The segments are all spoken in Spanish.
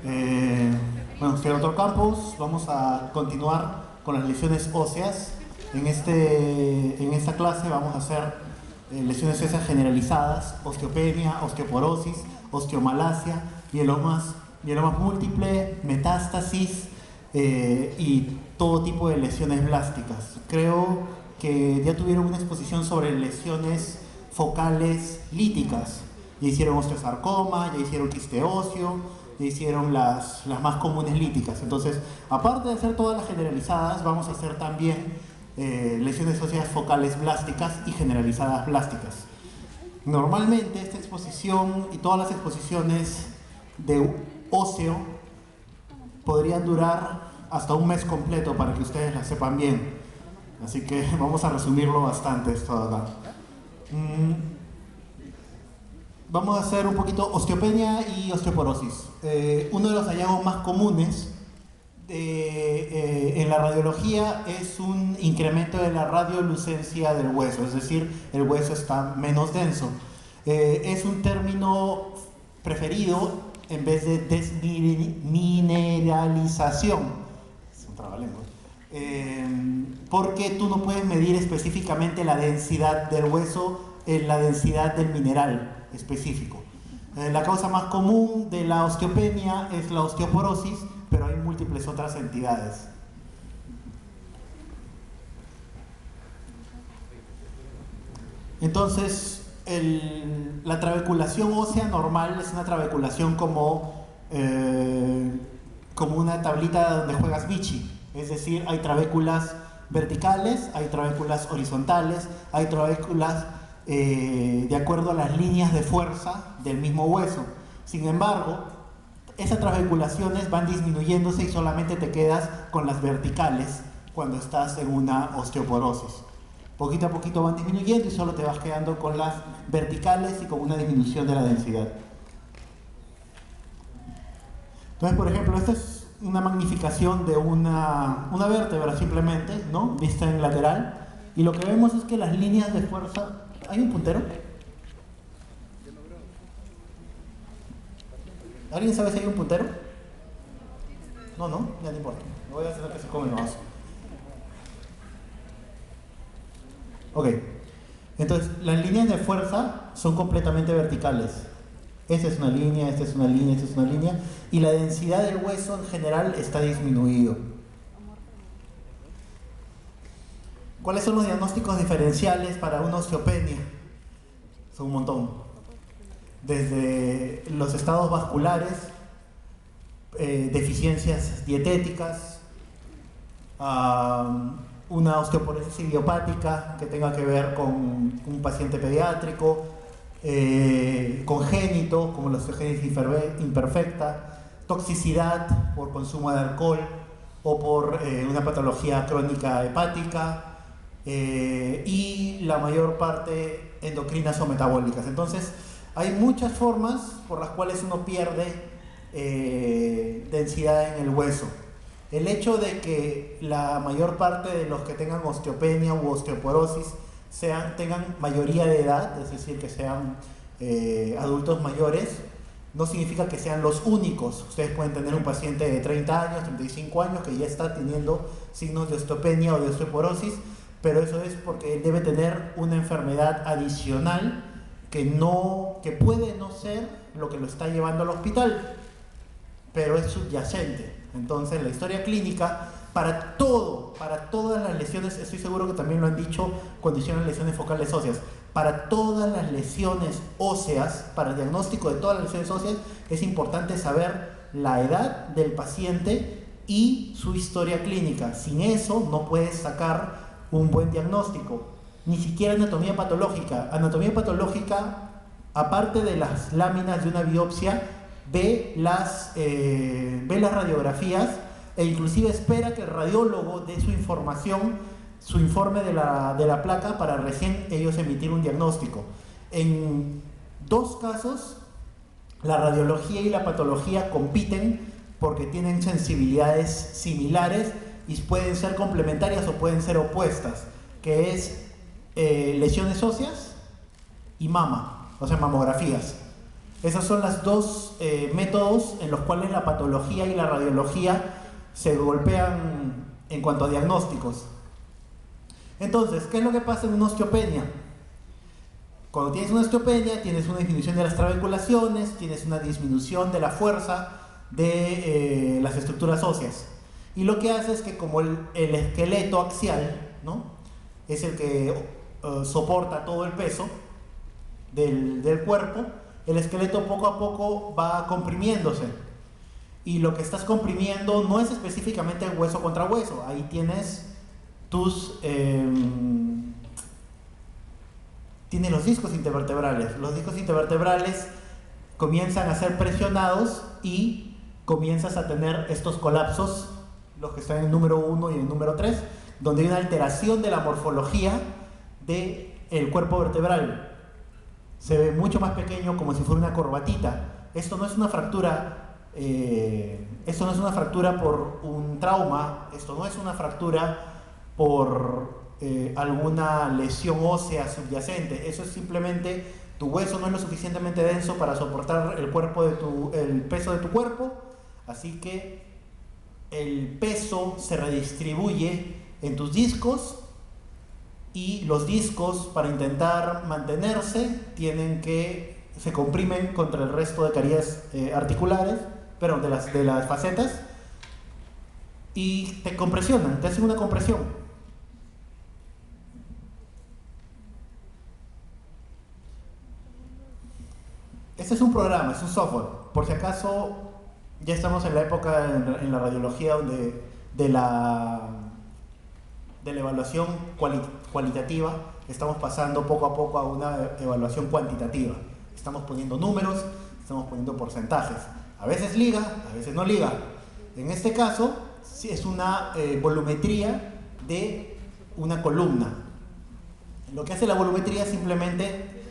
Eh, bueno, soy el Dr. Campos. Vamos a continuar con las lesiones óseas. En esta clase vamos a hacer lesiones óseas generalizadas, osteopenia, osteoporosis, osteomalacia, mielomas múltiple, metástasis y todo tipo de lesiones blásticas. Creo que ya tuvieron una exposición sobre lesiones focales líticas. Ya hicieron osteosarcoma, ya hicieron quiste óseo, ya hicieron las más comunes líticas. Entonces, aparte de hacer todas las generalizadas, vamos a hacer también lesiones óseas focales blásticas y generalizadas blásticas. Normalmente esta exposición y todas las exposiciones de óseo podrían durar hasta un mes completo para que ustedes las sepan bien. Así que vamos a resumirlo bastante esto de acá. Vamos a hacer un poquito osteopenia y osteoporosis. Uno de los hallazgos más comunes en la radiología es un incremento de la radiolucencia del hueso, es decir, el hueso está menos denso. Es un término preferido en vez de desmineralización. Es un trabalengua. Porque tú no puedes medir específicamente la densidad del hueso en la densidad del mineral específico. La causa más común de la osteopenia es la osteoporosis, pero hay múltiples otras entidades. Entonces, la trabeculación ósea normal es una trabeculación como una tablita donde juegas bichi. Es decir, hay trabéculas verticales, hay trabéculas horizontales, hay trabéculas de acuerdo a las líneas de fuerza del mismo hueso. Sin embargo, esas trabeculaciones van disminuyéndose y solamente te quedas con las verticales cuando estás en una osteoporosis. Poquito a poquito van disminuyendo y solo te vas quedando con las verticales y con una disminución de la densidad. Entonces, por ejemplo, esta es una magnificación de una vértebra simplemente, ¿no? Vista en lateral. Y lo que vemos es que las líneas de fuerza... ¿Hay un puntero? ¿Alguien sabe si hay un puntero? No, ya no importa. Me voy a hacer que se come el vaso. Ok. Entonces, las líneas de fuerza son completamente verticales. Esta es una línea, esta es una línea, esta es una línea. Y la densidad del hueso en general está disminuido. ¿Cuáles son los diagnósticos diferenciales para una osteopenia? Son un montón. Desde los estados vasculares, deficiencias dietéticas, una osteoporosis idiopática que tenga que ver con un paciente pediátrico, congénito, como la osteogénesis imperfecta, toxicidad por consumo de alcohol o por una patología crónica hepática, y la mayor parte endocrinas o metabólicas. Entonces, hay muchas formas por las cuales uno pierde densidad en el hueso. El hecho de que la mayor parte de los que tengan osteopenia u osteoporosis tengan mayoría de edad, es decir, que sean adultos mayores, no significa que sean los únicos. Ustedes pueden tener un paciente de 30 años, 35 años que ya está teniendo signos de osteopenia o de osteoporosis, pero eso es porque él debe tener una enfermedad adicional que puede no ser lo que lo está llevando al hospital, pero es subyacente. Entonces, la historia clínica, para todas las lesiones, estoy seguro que también lo han dicho cuando hicieron lesiones focales óseas, para todas las lesiones óseas, para el diagnóstico de todas las lesiones óseas, es importante saber la edad del paciente y su historia clínica. Sin eso, no puedes sacar un buen diagnóstico. Ni siquiera anatomía patológica. Anatomía patológica, aparte de las láminas de una biopsia, ve las radiografías e inclusive espera que el radiólogo dé su información, su informe de la placa para recién ellos emitir un diagnóstico. En dos casos, la radiología y la patología compiten porque tienen sensibilidades similares y pueden ser complementarias o pueden ser opuestas, que es lesiones óseas y mama, o sea, mamografías. Esos son los dos métodos en los cuales la patología y la radiología se golpean en cuanto a diagnósticos. Entonces, ¿qué es lo que pasa en una osteopenia? Cuando tienes una osteopenia, tienes una disminución de las trabeculaciones, tienes una disminución de la fuerza de las estructuras óseas. Y lo que hace es que como el esqueleto axial, ¿no?, es el que soporta todo el peso del cuerpo, el esqueleto poco a poco va comprimiéndose. Y lo que estás comprimiendo no es específicamente hueso contra hueso. Ahí tienes tienes los discos intervertebrales. Los discos intervertebrales comienzan a ser presionados y comienzas a tener estos colapsos, los que están en el número 1 y en el número 3, donde hay una alteración de la morfología del cuerpo vertebral. Se ve mucho más pequeño, como si fuera una corbatita. Esto no es una fractura, esto no es una fractura por un trauma, esto no es una fractura por alguna lesión ósea subyacente. Eso es simplemente tu hueso no es lo suficientemente denso para soportar el peso de tu cuerpo, así que el peso se redistribuye en tus discos, y los discos, para intentar mantenerse, se comprimen contra el resto de carillas articulares, pero de las facetas, y te compresionan, te hacen una compresión. Este es un programa, es un software. Por si acaso, ya estamos en la época en la radiología de la evaluación cualitativa, estamos pasando poco a poco a una evaluación cuantitativa. Estamos poniendo números, estamos poniendo porcentajes. A veces liga, a veces no liga. En este caso, sí es una volumetría de una columna. Lo que hace la volumetría simplemente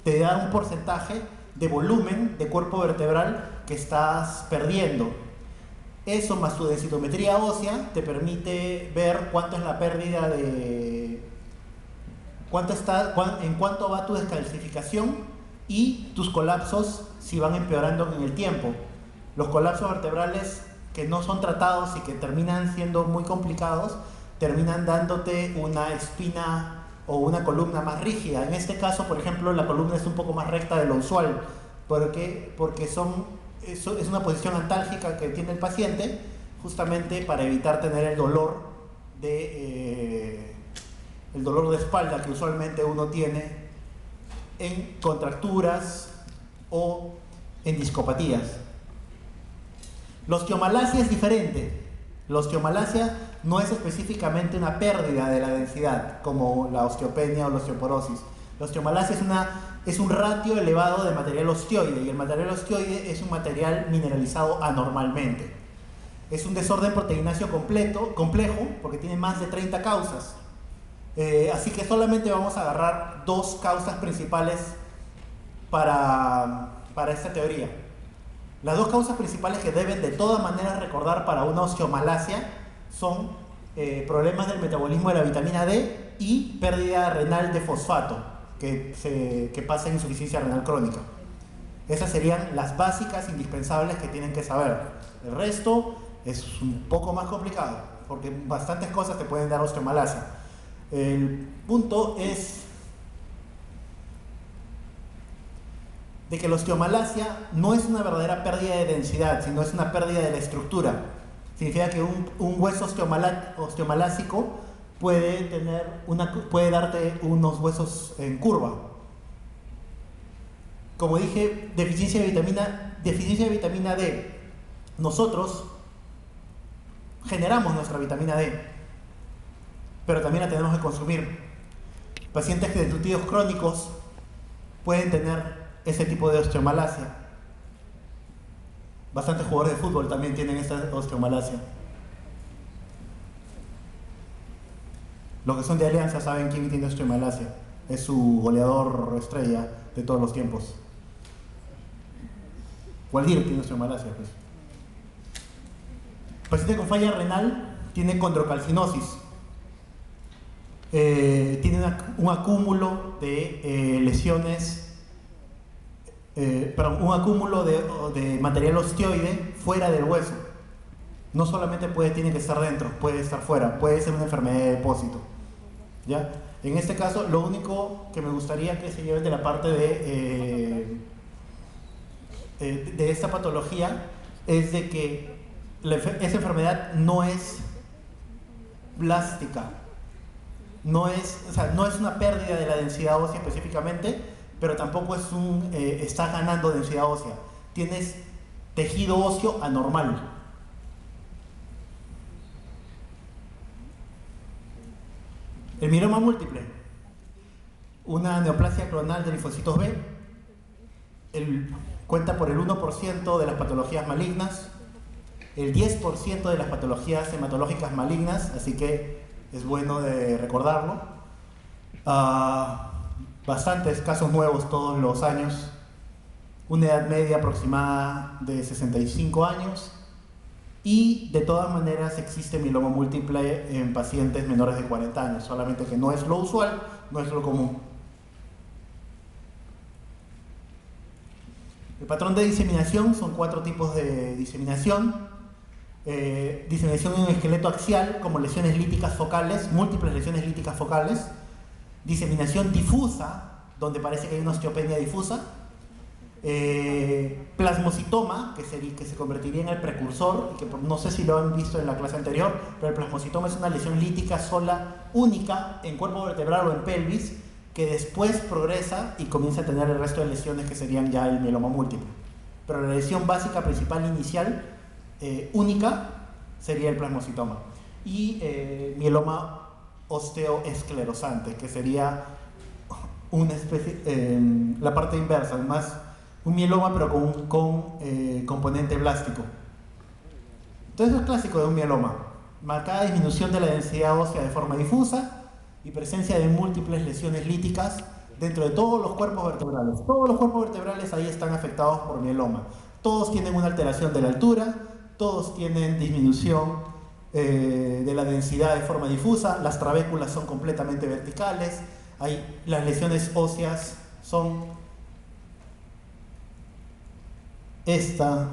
te da un porcentaje de volumen de cuerpo vertebral que estás perdiendo. Eso más tu densitometría ósea te permite ver cuánto es la pérdida en cuánto va tu descalcificación y tus colapsos si van empeorando en el tiempo. Los colapsos vertebrales que no son tratados y que terminan siendo muy complicados, terminan dándote una espina o una columna más rígida. En este caso, por ejemplo, la columna es un poco más recta de lo usual, porque es una posición antálgica que tiene el paciente, justamente para evitar tener el dolor de espalda que usualmente uno tiene en contracturas o en discopatías. La osteomalacia es diferente. La osteomalacia no es específicamente una pérdida de la densidad, como la osteopenia o la osteoporosis. La osteomalacia es un ratio elevado de material osteoide, y el material osteoide es un material mineralizado anormalmente. Es un desorden proteináceo complejo, porque tiene más de 30 causas. Así que solamente vamos a agarrar dos causas principales para esta teoría. Las dos causas principales que deben de todas maneras recordar para una osteomalacia son problemas del metabolismo de la vitamina D y pérdida renal de fosfato, que pasa en insuficiencia renal crónica. Esas serían las básicas indispensables que tienen que saber. El resto es un poco más complicado, porque bastantes cosas te pueden dar osteomalacia. El punto es de que la osteomalacia no es una verdadera pérdida de densidad, sino es una pérdida de la estructura. Significa que un hueso osteomalácico puede darte unos huesos en curva. Como dije, deficiencia de vitamina D. Nosotros generamos nuestra vitamina D, pero también la tenemos que consumir. Pacientes de detritivos crónicos pueden tener ese tipo de osteomalacia. Bastantes jugadores de fútbol también tienen esta osteomalacia. Los que son de Alianza saben quién tiene osteomalacia. Es su goleador estrella de todos los tiempos. Waldir tiene osteomalacia, pues. Paciente con falla renal tiene condrocalcinosis. tiene un acúmulo de lesiones, perdón, un acúmulo de material osteoide fuera del hueso. No solamente tiene que estar dentro, puede estar fuera, puede ser una enfermedad de depósito. ¿Ya? En este caso, lo único que me gustaría que se lleven de la parte de esta patología es de que esa enfermedad no es plástica, no es una pérdida de la densidad ósea específicamente, pero tampoco es estás ganando densidad ósea. Tienes tejido óseo anormal. El mieloma múltiple, una neoplasia clonal de linfocitos B, cuenta por el 1% de las patologías malignas, el 10% de las patologías hematológicas malignas, así que es bueno de recordarlo. Bastantes casos nuevos todos los años, una edad media aproximada de 65 años, y de todas maneras existe mieloma múltiple en pacientes menores de 40 años, solamente que no es lo usual, no es lo común. El patrón de diseminación son 4 tipos de diseminación. Diseminación en el esqueleto axial, como lesiones líticas focales, múltiples lesiones líticas focales. Diseminación difusa, donde parece que hay una osteopenia difusa. Plasmocitoma, que se convertiría en el precursor, que no sé si lo han visto en la clase anterior, pero el plasmocitoma es una lesión lítica sola, única, en cuerpo vertebral o en pelvis, que después progresa y comienza a tener el resto de lesiones que serían ya el mieloma múltiple. Pero la lesión básica, principal, inicial, única, sería el plasmocitoma. Y mieloma osteoesclerosante, que sería una especie, la parte inversa, un mieloma pero con componente blástico. Entonces es clásico de un mieloma: marcada disminución de la densidad ósea de forma difusa y presencia de múltiples lesiones líticas dentro de todos los cuerpos vertebrales. Todos los cuerpos vertebrales ahí están afectados por mieloma. Todos tienen una alteración de la altura, todos tienen disminución de la densidad de forma difusa, las trabéculas son completamente verticales, las lesiones óseas son esta,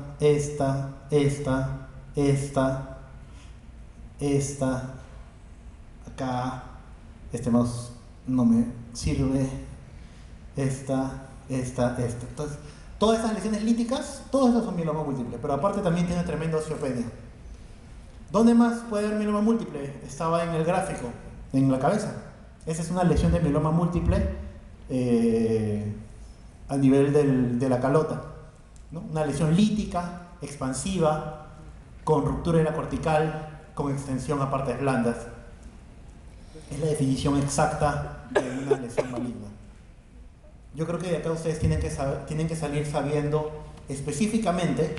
acá, este mouse no me sirve, esta. Entonces, todas estas lesiones líticas, todas esas son mieloma múltiple, pero aparte también tiene tremenda osteopenia. ¿Dónde más puede haber mieloma múltiple? Estaba en el gráfico, en la cabeza. Esa es una lesión de mieloma múltiple a nivel de la calota, ¿no? Una lesión lítica, expansiva, con ruptura de la cortical, con extensión a partes blandas. Es la definición exacta de una lesión maligna. Yo creo que de acá ustedes tienen que salir sabiendo específicamente,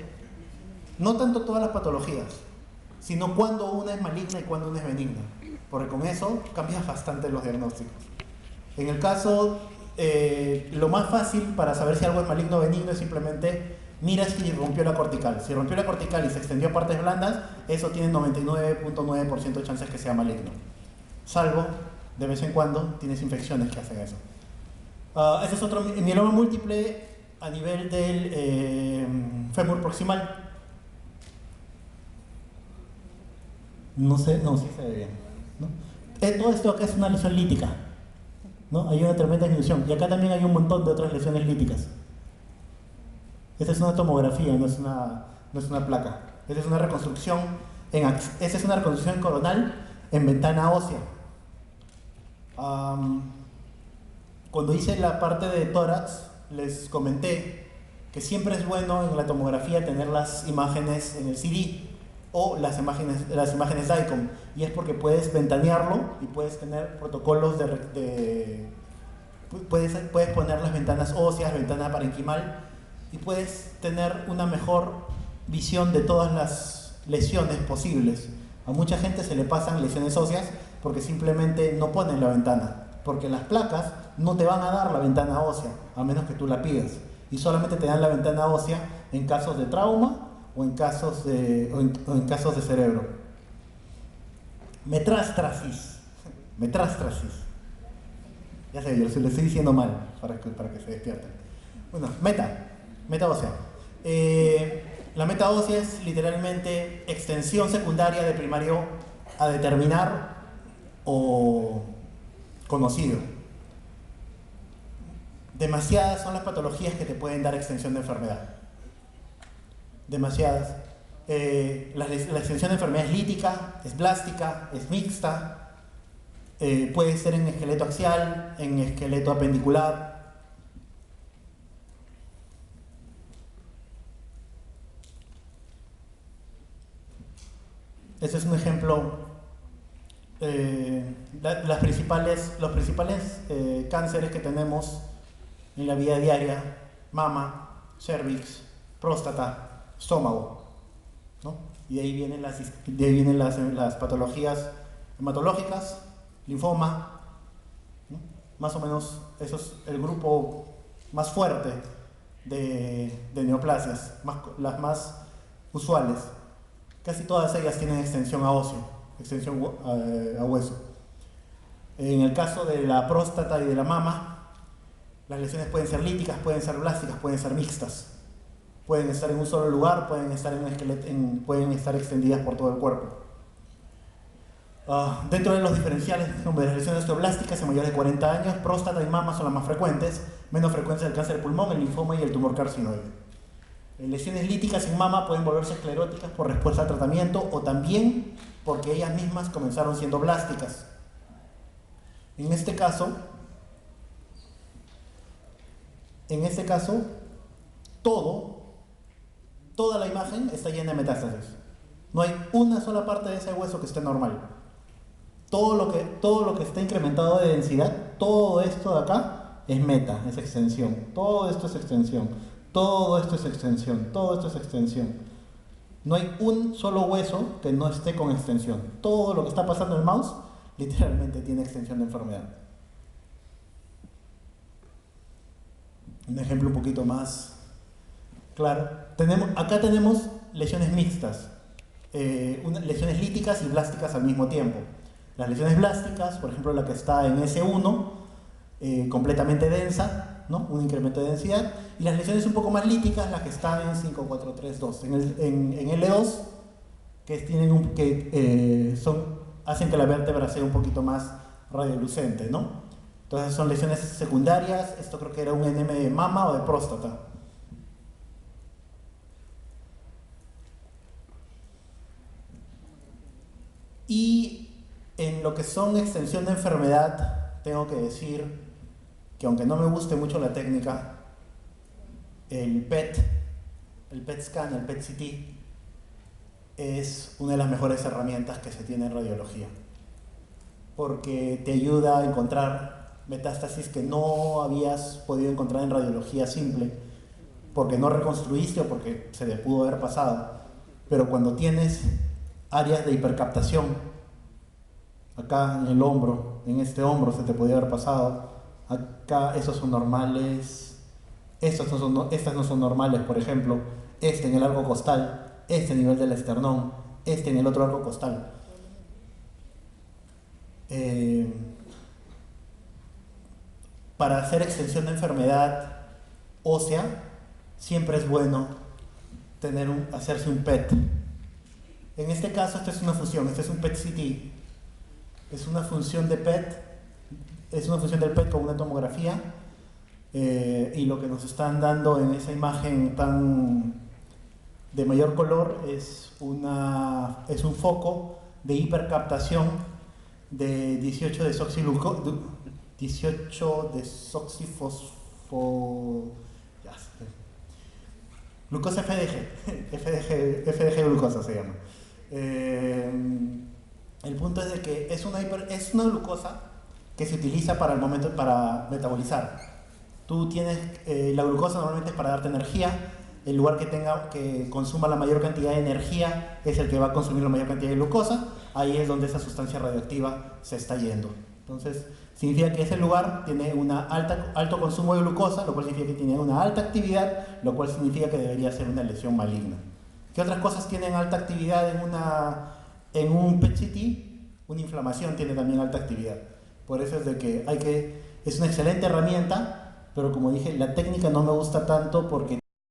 no tanto todas las patologías, sino cuándo una es maligna y cuándo una es benigna, porque con eso cambian bastante los diagnósticos. En el caso, lo más fácil para saber si algo es maligno o benigno es simplemente mira si rompió la cortical. Si rompió la cortical y se extendió a partes blandas, eso tiene 99.9% de chances que sea maligno. Salvo, de vez en cuando, tienes infecciones que hacen eso. Ese es otro mieloma múltiple a nivel del fémur proximal. No sé, no, sí se ve bien, ¿no? Todo esto acá es una lesión lítica, ¿no? Hay una tremenda disminución. Y acá también hay un montón de otras lesiones líticas. Esta es una tomografía, no es una placa. Esta es una reconstrucción coronal en ventana ósea. Cuando hice la parte de tórax, les comenté que siempre es bueno en la tomografía tener las imágenes en el CD o las imágenes DICOM, y es porque puedes ventanearlo y puedes tener protocolos puedes poner las ventanas óseas, ventana parenquimal, y puedes tener una mejor visión de todas las lesiones posibles. A mucha gente se le pasan lesiones óseas porque simplemente no ponen la ventana, porque las placas no te van a dar la ventana ósea a menos que tú la pidas, y solamente te dan la ventana ósea en casos de trauma o en casos de cerebro. Metrástasis. Metástasis. Ya sé, yo se lo estoy diciendo mal para que se despierten. Bueno, meta ósea. La meta ósea es literalmente extensión secundaria de primario a determinar o conocido. Demasiadas son las patologías que te pueden dar extensión de enfermedad. Demasiadas. La extensión de enfermedad es lítica, es blástica, es mixta, puede ser en esqueleto axial, en esqueleto apendicular. Ese es un ejemplo. Los principales cánceres que tenemos en la vida diaria: mama, cervix, próstata, estómago, ¿no? Y de ahí vienen las patologías hematológicas, linfoma, ¿no? Más o menos eso es el grupo más fuerte de neoplasias, las más usuales. Casi todas ellas tienen extensión a óseo, extensión a hueso. En el caso de la próstata y de la mama, las lesiones pueden ser líticas, pueden ser blásticas, pueden ser mixtas. Pueden estar en un solo lugar, pueden estar pueden estar extendidas por todo el cuerpo. Dentro de los diferenciales de las lesiones osteoblásticas en mayores de 40 años, próstata y mama son las más frecuentes, menos frecuencia el cáncer de pulmón, el linfoma y el tumor carcinoide. Lesiones líticas en mama pueden volverse escleróticas por respuesta al tratamiento o también porque ellas mismas comenzaron siendo blásticas. En este caso, toda la imagen está llena de metástasis. No hay una sola parte de ese hueso que esté normal. Todo lo que está incrementado de densidad, todo esto de acá es meta, es extensión. Todo esto es extensión. Todo esto es extensión. Todo esto es extensión. No hay un solo hueso que no esté con extensión. Todo lo que está pasando en el mouse literalmente tiene extensión de enfermedad. Un ejemplo un poquito más claro. Acá tenemos lesiones mixtas, lesiones líticas y blásticas al mismo tiempo. Las lesiones blásticas, por ejemplo la que está en S1, completamente densa, ¿no? Un incremento de densidad, y las lesiones un poco más líticas, las que están en 5, 4, 3, 2. En L2, hacen que la vértebra sea un poquito más radiolucente, ¿no? Entonces son lesiones secundarias. Esto creo que era un enema de mama o de próstata. Y en lo que son extensión de enfermedad, tengo que decir que aunque no me guste mucho la técnica, el PET scan, el PET CT, es una de las mejores herramientas que se tiene en radiología, porque te ayuda a encontrar metástasis que no habías podido encontrar en radiología simple, porque no reconstruiste o porque se le pudo haber pasado. Pero cuando tienes áreas de hipercaptación, acá en el hombro, en este hombro se te podía haber pasado, acá esos son normales, estas no son normales, por ejemplo, en el arco costal, a nivel del esternón, en el otro arco costal. Para hacer extensión de enfermedad ósea, siempre es bueno hacerse un PET. En este caso, esta es una fusión, este es un PET-CT. Es una función de PET, es una función del PET con una tomografía, y lo que nos están dando en esa imagen de mayor color es un foco de hipercaptación de 18 glucosa FDG glucosa se llama. El punto es de que es una glucosa que se utiliza para metabolizar. Tú tienes la glucosa normalmente es para darte energía. El lugar que consuma la mayor cantidad de energía es el que va a consumir la mayor cantidad de glucosa. Ahí es donde esa sustancia radioactiva se está yendo. Entonces, significa que ese lugar tiene un alto consumo de glucosa, lo cual significa que tiene una alta actividad, lo cual significa que debería ser una lesión maligna. ¿Qué otras cosas tienen alta actividad en un PET-CT? Una inflamación tiene también alta actividad. Por eso es de que es una excelente herramienta, pero como dije, la técnica no me gusta tanto porque